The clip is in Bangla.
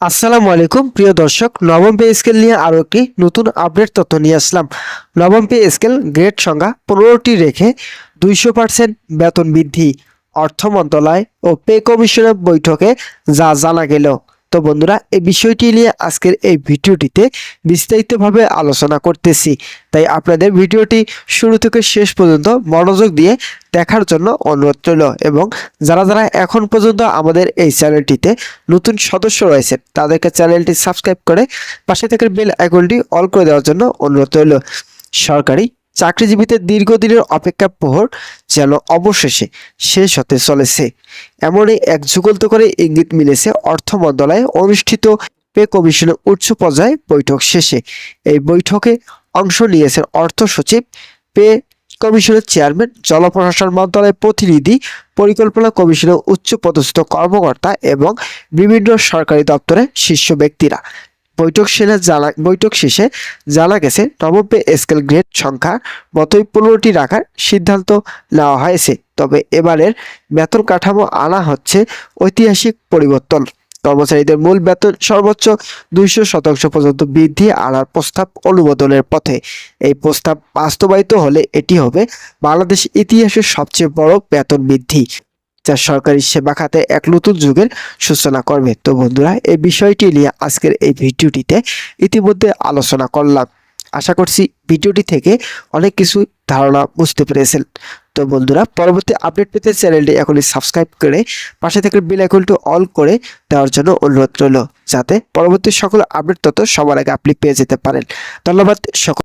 আসসালামু আলাইকুম প্রিয় দর্শক, নবম পে স্কেল নিয়ে আরও একটি নতুন আপডেট তথ্য নিয়ে আসলাম। নবম পে স্কেল গ্রেড সংখ্যা 15টি রেখে 200% বেতন বৃদ্ধি, অর্থ মন্ত্রণালয় ও পে কমিশনের বৈঠকে যা জানা গেল। তো বন্ধুরা, এই বিষয়টি নিয়ে আজকের এই ভিডিওটিতে বিস্তারিতভাবে আলোচনা করতেছি, তাই আপনাদের ভিডিওটি শুরু থেকে শেষ পর্যন্ত মনোযোগ দিয়ে দেখার জন্য অনুরোধ রইল। এবং যারা যারা এখন পর্যন্ত আমাদের এই চ্যানেলটিতে নতুন সদস্য রয়েছেন তাদেরকে চ্যানেলটি সাবস্ক্রাইব করে পাশে থাকা বেল আইকনটি অল করে দেওয়ার জন্য অনুরোধ রইল। সরকারি চাকরিজীবীদের দীর্ঘদিনের অপেক্ষার প্রহর যেন অবশেষে শেষ হতে চলেছে, এমনই এক যুগলতকারী ইঙ্গিত মিলেছে অর্থ মন্ত্রণালয়ে অনুষ্ঠিত পে কমিশনের উচ্চ পর্যায়ে বৈঠক শেষে। এই বৈঠকে অংশ নিয়েছেন অর্থ সচিব, পে কমিশনের চেয়ারম্যান, জনপ্রশাসন মন্ত্রণালয়ের প্রতিনিধি, পরিকল্পনা কমিশনের উচ্চ পদস্থ কর্মকর্তা এবং বিভিন্ন সরকারি দপ্তরের শীর্ষ ব্যক্তিরা। বৈঠক শেষে জানা গেছে নবম পে স্কেল গ্রেড সংখ্যা মতোই 15টি রাখার সিদ্ধান্ত নেওয়া হয়েছে। তবে এবারের বেতন কাঠামো আনা হচ্ছে ঐতিহাসিক পরিবর্তন। কর্মচারীদের মূল বেতন সর্বোচ্চ 200% পর্যন্ত বৃদ্ধি আনার প্রস্তাব অনুমোদনের পথে। এই প্রস্তাব বাস্তবায়িত হলে এটি হবে বাংলাদেশ ইতিহাসের সবচেয়ে বড় বেতন বৃদ্ধি, যা সরকারি সেবা খাতে এক নতুন যুগের সূচনা করবে। তো বন্ধুরা, এই বিষয়টি নিয়ে আজকের এই ভিডিওটিতে ইতিমধ্যে আলোচনা করলাম। আশা করছি ভিডিওটি থেকে অনেক কিছু ধারণা বুঝতে পেরেছেন। তো বন্ধুরা, পরবর্তী আপডেট পেতে চ্যানেলটি এখনই সাবস্ক্রাইব করে পাশে থেকে বেল আইকনটি অল করে দেওয়ার জন্য অনুরোধ রইল, যাতে পরবর্তী সকল আপডেট তথ্য সবার আগে আপনি পেয়ে যেতে পারেন। ধন্যবাদ সকল।